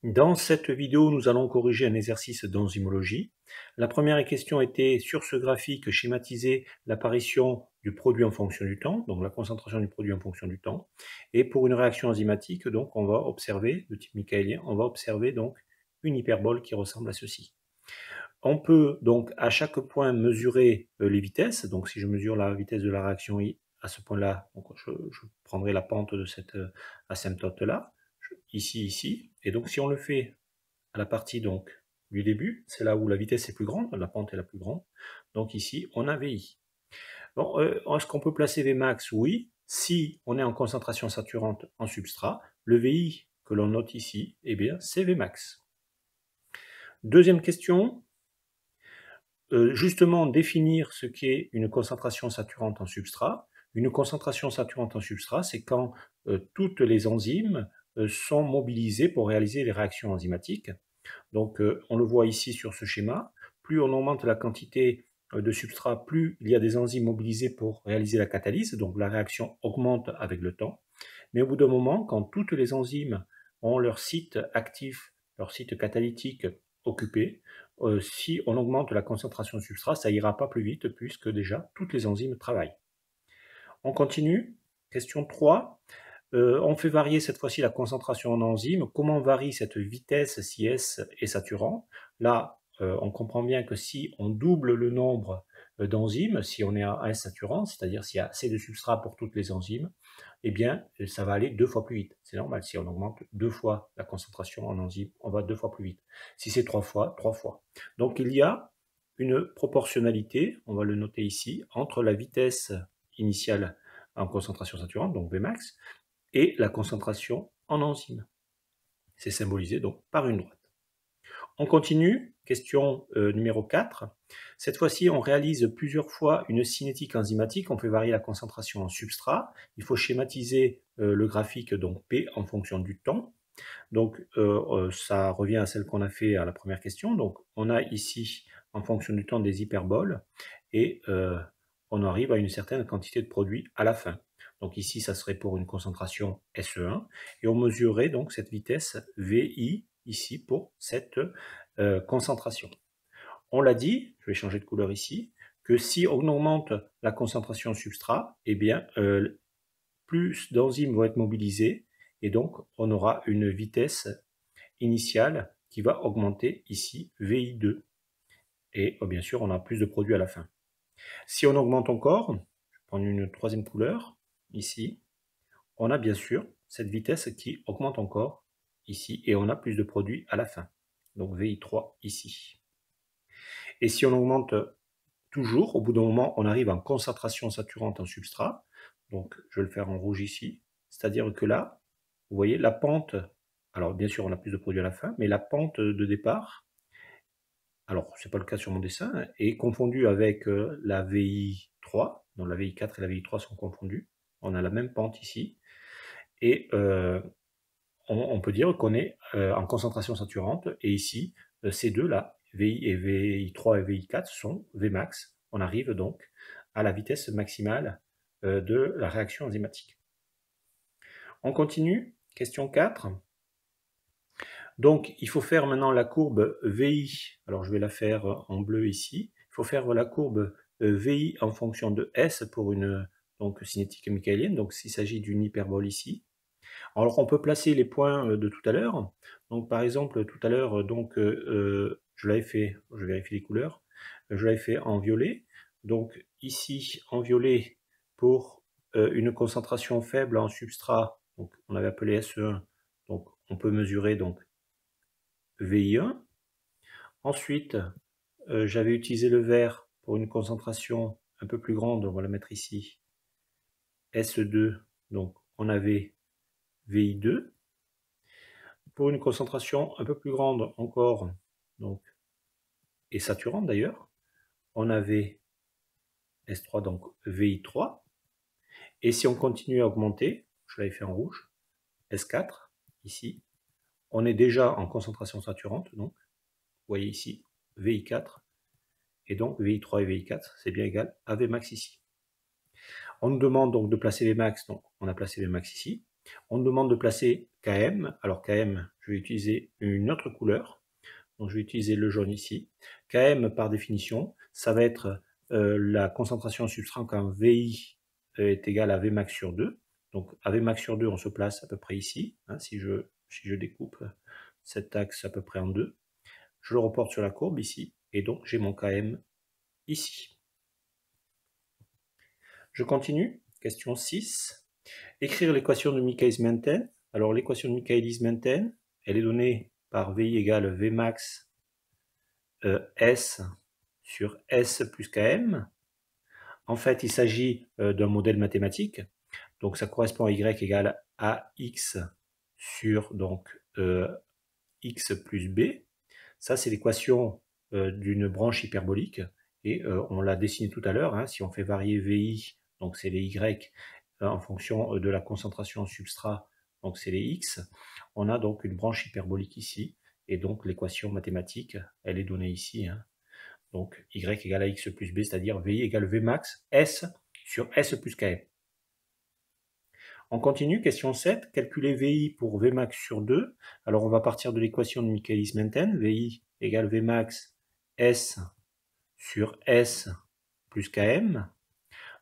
Dans cette vidéo, nous allons corriger un exercice d'enzymologie. La première question était sur ce graphique schématiser l'apparition du produit en fonction du temps, donc la concentration du produit en fonction du temps. Et pour une réaction enzymatique, donc on va observer, de type michaélien, on va observer donc une hyperbole qui ressemble à ceci. On peut donc à chaque point mesurer les vitesses. Donc si je mesure la vitesse de la réaction I à ce point-là, je prendrai la pente de cette asymptote-là, ici. Et donc si on le fait à la partie donc du début, c'est là où la vitesse est plus grande, la pente est la plus grande. Donc ici, on a VI. Bon, est-ce qu'on peut placer Vmax? Oui. Si on est en concentration saturante en substrat, le VI que l'on note ici, eh bien, c'est Vmax. Deuxième question, justement définir ce qu'est une concentration saturante en substrat. Une concentration saturante en substrat, c'est quand toutes les enzymes sont mobilisées pour réaliser les réactions enzymatiques. Donc on le voit ici sur ce schéma, plus on augmente la quantité de substrat, plus il y a des enzymes mobilisées pour réaliser la catalyse, donc la réaction augmente avec le temps. Mais au bout d'un moment, quand toutes les enzymes ont leur site actif, leur site catalytique occupé, si on augmente la concentration de substrat, ça ira pas plus vite puisque déjà toutes les enzymes travaillent. On continue. Question 3. On fait varier cette fois-ci la concentration en enzyme. Comment varie cette vitesse si S est saturant? Là, on comprend bien que si on double le nombre d'enzymes, si on est à S saturant, c'est-à-dire s'il y a assez de substrat pour toutes les enzymes, eh bien, ça va aller 2 fois plus vite. C'est normal, si on augmente 2 fois la concentration en enzyme, on va 2 fois plus vite. Si c'est 3 fois, 3 fois. Donc il y a une proportionnalité, on va le noter ici, entre la vitesse initiale en concentration saturante, donc Vmax, et la concentration en enzyme. C'est symbolisé donc par une droite. On continue, question numéro 4. Cette fois-ci, on réalise plusieurs fois une cinétique enzymatique, on fait varier la concentration en substrat. Il faut schématiser le graphique donc P en fonction du temps. Donc ça revient à celle qu'on a fait à la première question. Donc on a ici en fonction du temps des hyperboles et on arrive à une certaine quantité de produit à la fin. Donc ici, ça serait pour une concentration SE1 et on mesurerait donc cette vitesse VI ici pour cette concentration. On l'a dit, je vais changer de couleur ici, que si on augmente la concentration substrat, eh bien plus d'enzymes vont être mobilisées et donc on aura une vitesse initiale qui va augmenter ici VI2 et bien sûr on a plus de produits à la fin. Si on augmente encore, je vais prendre une troisième couleur ici, on a bien sûr cette vitesse qui augmente encore ici et on a plus de produits à la fin, donc VI3 ici. Et si on augmente toujours, au bout d'un moment on arrive en concentration saturante en substrat, donc je vais le faire en rouge ici, c'est-à-dire que là, vous voyez la pente, alors bien sûr on a plus de produits à la fin, mais la pente de départ, alors ce n'est pas le cas sur mon dessin, est confondue avec la VI3, donc la VI4 et la VI3 sont confondues, on a la même pente ici, et on peut dire qu'on est en concentration saturante, et ici, ces deux-là, VI et VI3 et VI4 sont Vmax, on arrive donc à la vitesse maximale de la réaction enzymatique. On continue, question 4. Donc, il faut faire maintenant la courbe VI, alors je vais la faire en bleu ici, il faut faire la courbe VI en fonction de S pour une donc, cinétique michaélienne, donc s'il s'agit d'une hyperbole ici. Alors, on peut placer les points de tout à l'heure, donc par exemple, tout à l'heure, je l'avais fait, je vérifie les couleurs, je l'avais fait en violet, donc ici, en violet, pour une concentration faible en substrat, donc on avait appelé SE1, donc on peut mesurer donc VI1. Ensuite, j'avais utilisé le vert pour une concentration un peu plus grande, on va la mettre ici, SE2, donc on avait VI2. Pour une concentration un peu plus grande encore, donc, et saturante d'ailleurs, on avait S3, donc VI3. Et si on continue à augmenter, je l'avais fait en rouge, S4, ici, on est déjà en concentration saturante, donc, vous voyez ici, VI4, et donc VI3 et VI4, c'est bien égal à Vmax ici. On nous demande donc de placer Vmax, donc on a placé Vmax ici. On me demande de placer Km. Alors Km, je vais utiliser une autre couleur. Donc je vais utiliser le jaune ici. Km, par définition, ça va être la concentration substrat quand VI est égal à Vmax sur 2. Donc à Vmax sur 2, on se place à peu près ici. Hein, si je découpe cet axe à peu près en deux, je le reporte sur la courbe ici. Et donc j'ai mon Km ici. Je continue. Question 6. Écrire l'équation de Michaelis-Menten. Alors l'équation de Michaelis-Menten, elle est donnée par VI égale Vmax S sur S plus Km. En fait, il s'agit d'un modèle mathématique. Donc ça correspond à Y égale AX sur donc, X plus B. Ça, c'est l'équation d'une branche hyperbolique. Et on l'a dessiné tout à l'heure. Hein, si on fait varier VI, donc c'est les Y, en fonction de la concentration en substrat, donc c'est les X. On a donc une branche hyperbolique ici. Et donc l'équation mathématique, elle est donnée ici. Hein. Donc Y égale à X plus B, c'est-à-dire VI égale Vmax S sur S plus Km. On continue, question 7. Calculer VI pour Vmax sur 2. Alors on va partir de l'équation de Michaelis-Menten. VI égale Vmax S sur S plus Km.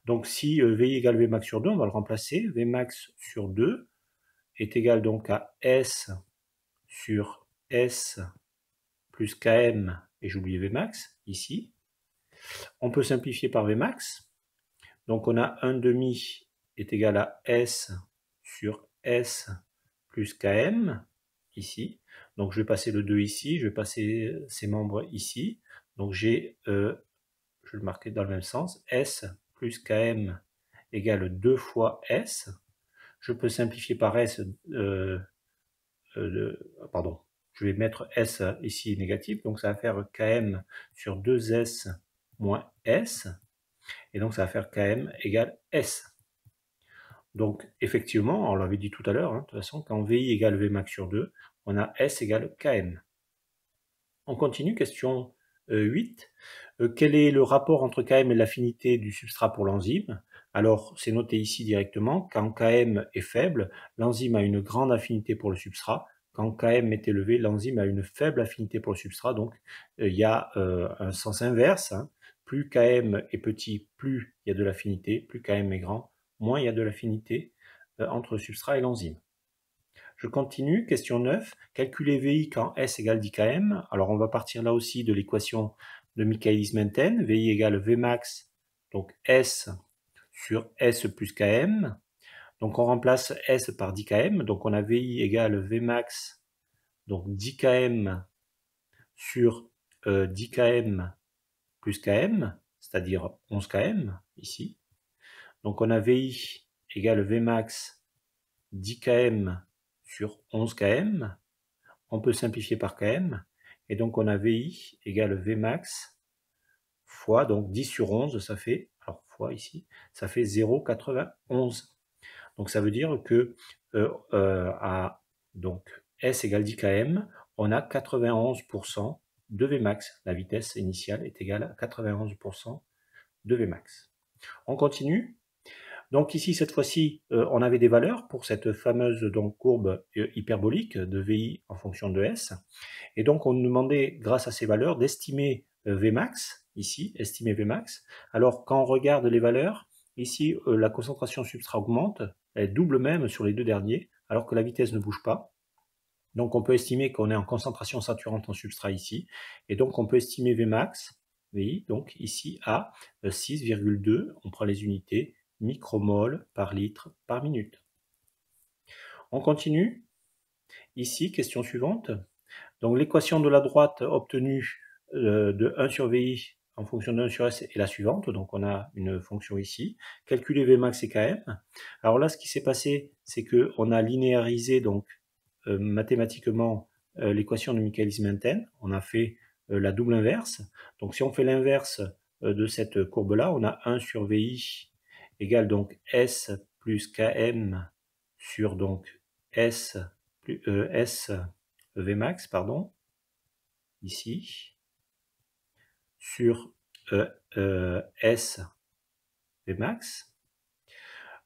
Donc si VI égale Vmax sur 2, on va le remplacer. Vmax sur 2 est égal donc à S sur S plus Km, et j'oublie Vmax ici. On peut simplifier par Vmax. Donc on a 1 demi est égal à S sur S plus Km, ici. Donc je vais passer le 2 ici, je vais passer ces membres ici. Donc j'ai, je vais le marquer dans le même sens, S plus Km égale 2 fois S. Je peux simplifier par S, pardon, je vais mettre S ici négatif, donc ça va faire Km sur 2S moins S. Et donc ça va faire Km égale S. Donc effectivement, on l'avait dit tout à l'heure, hein, de toute façon, quand VI égale Vmax sur 2, on a S égale Km. On continue, question 8. Quel est le rapport entre Km et l'affinité du substrat pour l'enzyme? Alors c'est noté ici directement, quand Km est faible, l'enzyme a une grande affinité pour le substrat. Quand Km est élevé, l'enzyme a une faible affinité pour le substrat. Donc il y a un sens inverse. Hein. Plus Km est petit, plus il y a de l'affinité. Plus Km est grand, moins il y a de l'affinité entre le substrat et l'enzyme. Je continue, question 9. Calculer VI quand S égale 10 km. Alors on va partir là aussi de l'équation de Michaelis-Menten. VI égale Vmax, donc S sur S plus Km. Donc on remplace S par 10 km. Donc on a VI égale Vmax, donc 10 km sur 10 km plus Km, c'est-à-dire 11 km ici. Donc on a VI égale Vmax 10 km sur 11 km. On peut simplifier par Km. Et donc on a VI égale Vmax fois, donc 10 sur 11, ça fait, alors fois ici, ça fait 0,91. Donc ça veut dire que à donc, S égale 10 km, on a 91% de Vmax. La vitesse initiale est égale à 91% de Vmax. On continue. Donc ici, cette fois-ci, on avait des valeurs pour cette fameuse donc, courbe hyperbolique de VI en fonction de S. Et donc on nous demandait, grâce à ces valeurs, d'estimer Vmax, ici, estimer Vmax. Alors quand on regarde les valeurs, ici, la concentration substrat augmente, elle double même sur les deux derniers, alors que la vitesse ne bouge pas. Donc on peut estimer qu'on est en concentration saturante en substrat ici, et donc on peut estimer Vmax, oui, donc ici à 6,2, on prend les unités, micromol par litre par minute. On continue. Ici, question suivante. Donc l'équation de la droite obtenue de 1 sur VI en fonction de 1 sur S est la suivante. Donc on a une fonction ici. Calculer Vmax et Km. Alors là, ce qui s'est passé, c'est qu'on a linéarisé donc mathématiquement l'équation de Michaelis-Menten. On a fait la double inverse. Donc si on fait l'inverse de cette courbe-là, on a 1 sur VI égale donc S plus Km sur donc S plus S Vmax, pardon, ici, sur S Vmax.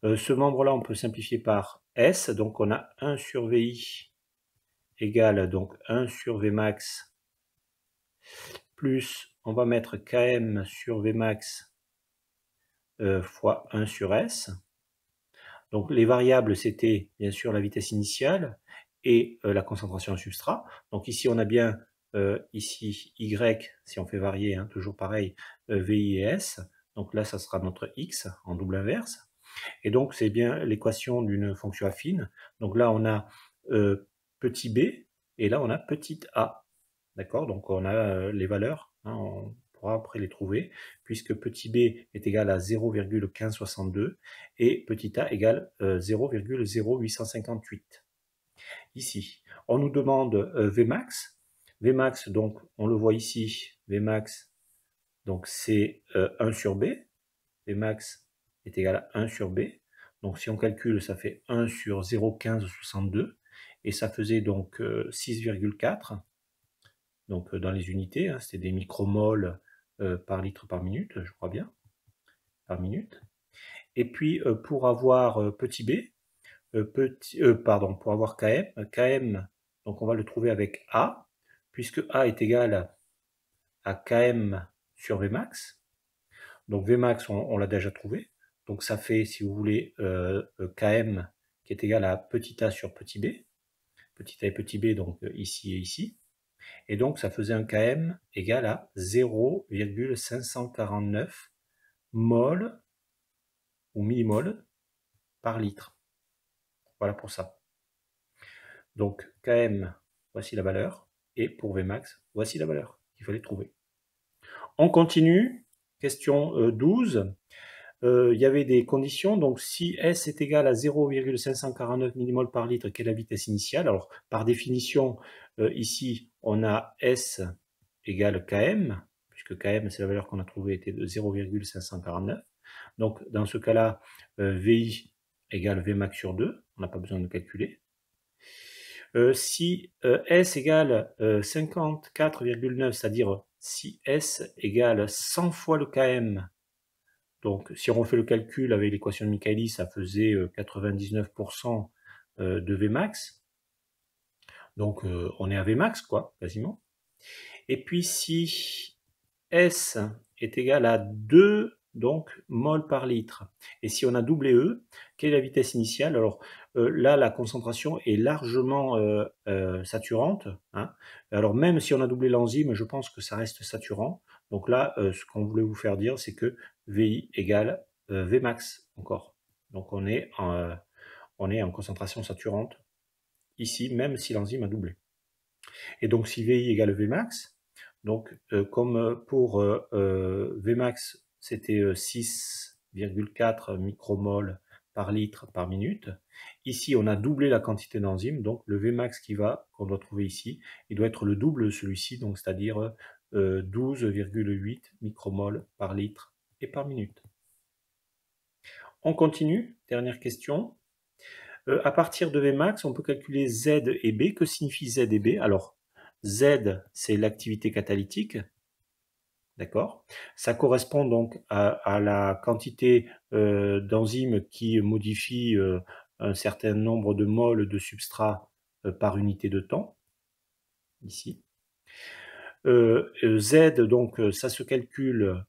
Ce membre-là, on peut simplifier par S, donc on a 1 sur VI égale donc 1 sur Vmax, plus on va mettre Km sur Vmax fois 1 sur S. Donc les variables, c'était bien sûr la vitesse initiale et la concentration en substrat. Donc ici, on a bien ici Y, si on fait varier, hein, toujours pareil, VI et S. Donc là, ça sera notre X en double inverse. Et donc, c'est bien l'équation d'une fonction affine. Donc là, on a petit b, et là, on a petit a. D'accord? Donc, on a les valeurs, hein, on pourra après les trouver, puisque petit b est égal à 0,1562 et petit a égale 0,0858. Ici, on nous demande Vmax. Vmax, donc, on le voit ici, Vmax, donc c'est 1 sur b. Vmax est égal à 1 sur b. Donc si on calcule, ça fait 1 sur 0,1562 et ça faisait donc 6,4. Donc dans les unités, hein, c'était des micromoles par litre par minute, je crois bien, par minute. Et puis pour avoir petit b, pour avoir km, donc on va le trouver avec a, puisque a est égal à km sur Vmax. Donc Vmax, on l'a déjà trouvé. Donc ça fait, si vous voulez, Km qui est égal à petit a sur petit b. Petit a et petit b, donc ici et ici. Et donc ça faisait un Km égal à 0,549 mol ou millimoles par litre. Voilà pour ça. Donc Km, voici la valeur. Et pour Vmax, voici la valeur qu'il fallait trouver. On continue. Question 12. Il y avait des conditions, donc si S est égal à 0,549 mmol par litre, quelle est la vitesse initiale? Alors, par définition, ici, on a S égale Km, puisque Km, c'est la valeur qu'on a trouvée, était de 0,549. Donc, dans ce cas-là, VI égale Vmax sur 2, on n'a pas besoin de calculer. Si S égale 54,9, c'est-à-dire si S égale 100 fois le Km, donc, si on refait le calcul avec l'équation de Michaelis, ça faisait 99% de Vmax. Donc, on est à Vmax, quoi, quasiment. Et puis, si S est égal à 2 donc, mol par litre, et si on a doublé E, quelle est la vitesse initiale? Alors, là, la concentration est largement saturante. Hein. Alors, même si on a doublé l'enzyme, je pense que ça reste saturant. Donc là, ce qu'on voulait vous faire dire, c'est que VI égale Vmax encore. Donc on est en concentration saturante ici, même si l'enzyme a doublé. Et donc si VI égale Vmax, donc comme pour Vmax c'était 6,4 micromoles par litre par minute, ici on a doublé la quantité d'enzyme, donc le Vmax qu'on doit trouver ici, il doit être le double de celui-ci, donc c'est-à-dire 12,8 micromoles par litre et par minute. On continue, dernière question. À partir de Vmax, on peut calculer Z et B. Que signifie Z et B? Alors, Z, c'est l'activité catalytique. D'accord? Ça correspond donc à la quantité d'enzymes qui modifient un certain nombre de moles de substrat par unité de temps. Ici. Z, donc, ça se calcule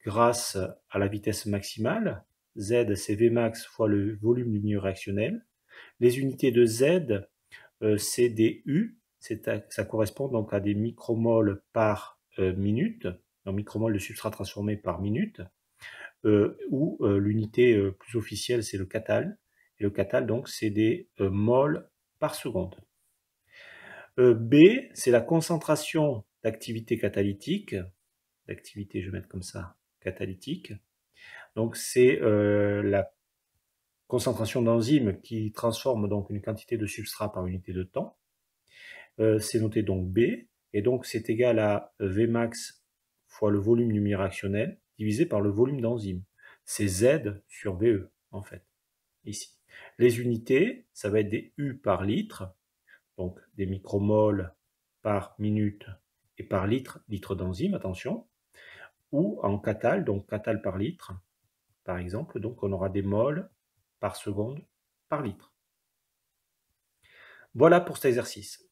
grâce à la vitesse maximale. Z, c'est Vmax fois le volume du milieu réactionnel. Les unités de Z, c'est des U, ça correspond donc à des micromoles par minute, donc micromoles de substrat transformé par minute, ou l'unité plus officielle, c'est le catal. Et le catal, donc, c'est des moles par seconde. B, c'est la concentration d'activité catalytique. D'activité, je vais mettre comme ça, catalytique. Donc, c'est la concentration d'enzymes qui transforme donc une quantité de substrat par unité de temps. C'est noté donc B, et donc c'est égal à Vmax fois le volume du milieu réactionnel divisé par le volume d'enzyme. C'est Z sur VE, en fait, ici. Les unités, ça va être des U par litre, donc des micromoles par minute et par litre, litre d'enzyme, attention, ou en catal, donc catal par litre, par exemple, donc on aura des moles par seconde par litre. Voilà pour cet exercice.